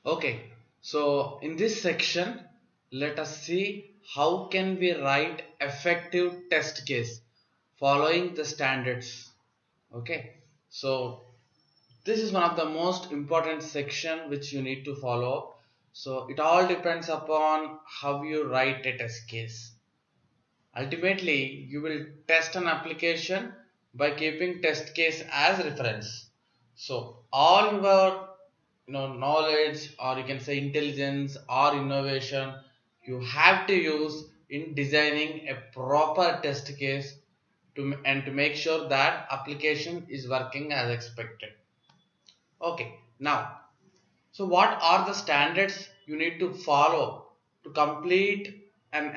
Okay, so in this section, let us see how can we write effective test case following the standards. Okay, so this is one of the most important section which you need to follow. So it all depends upon how you write a test case. Ultimately, you will test an application by keeping test case as reference. So all your knowledge, or you can say intelligence or innovation, you have to use in designing a proper test case to make sure that application is working as expected. Okay, now, so what are the standards you need to follow to complete and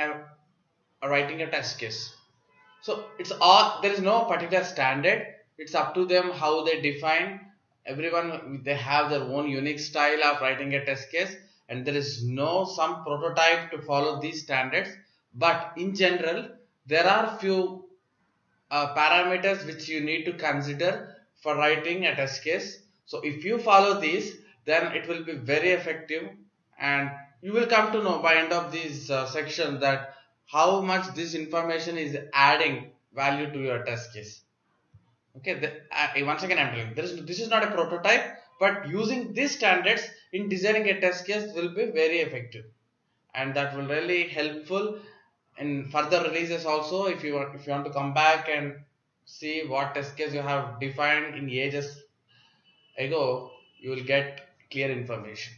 writing a test case? So it's all, there is no particular standard. It's up to them how they define. Everyone, they have their own unique style of writing a test case, and there is no some prototype to follow these standards. But in general, there are few parameters which you need to consider for writing a test case. So if you follow these, then it will be very effective, and you will come to know by end of this section that how much this information is adding value to your test case. Okay, once again I'm telling this is not a prototype, but using these standards in designing a test case will be very effective, and that will really helpful in further releases also. If you want to come back and see what test case you have defined in ages ago, you will get clear information.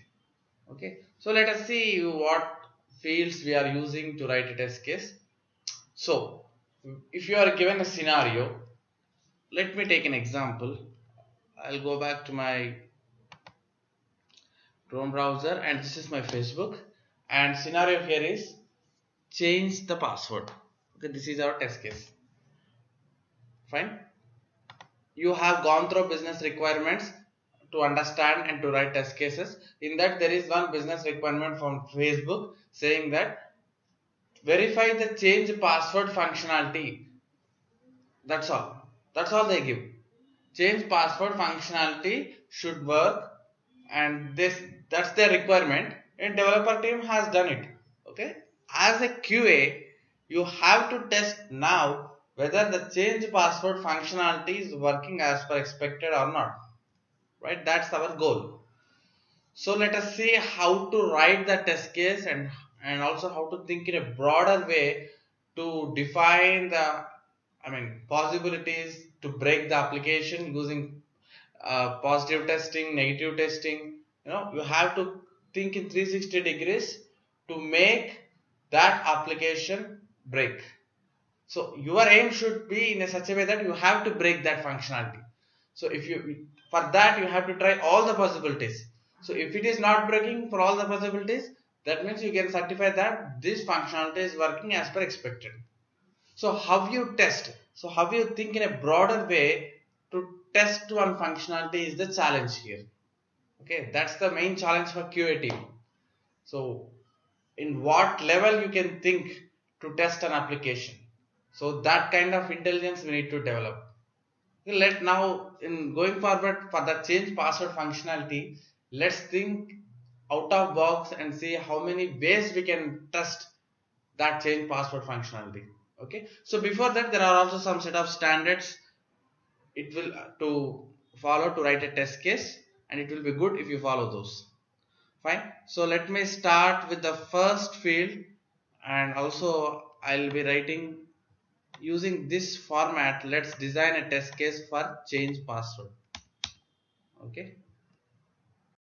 Okay, so let us see what fields we are using to write a test case. So if you are given a scenario, let me take an example. I'll go back to my Chrome browser, and this is my Facebook, and scenario here is change the password. Okay, this is our test case. Fine, you have gone through business requirements to understand and to write test cases. In that, there is one business requirement from Facebook saying that verify the change password functionality. That's all they give. Change password functionality should work, and that's their requirement, and developer team has done it. Okay, as a QA, you have to test now whether the change password functionality is working as per expected or not. Right, that's our goal. So let us see how to write the test case, and also how to think in a broader way to define the possibilities to break the application using positive testing, negative testing. You have to think in 360 degrees to make that application break. So your aim should be in a such a way that you have to break that functionality. So if you, for that you have to try all the possibilities. So if it is not breaking for all the possibilities, that means you can certify that this functionality is working as per expected. So how you test? So how you think in a broader way to test one functionality is the challenge here. Okay, that's the main challenge for QA team. So in what level you can think to test an application? So that kind of intelligence we need to develop. Let now, in going forward for the change password functionality, let's think out of box and see how many ways we can test that change password functionality. Okay, so before that, there are also some set of standards it will to follow to write a test case, and it will be good if you follow those. Fine, so let me start with the first field, and also I'll be writing using this format. Let's design a test case for change password. Okay,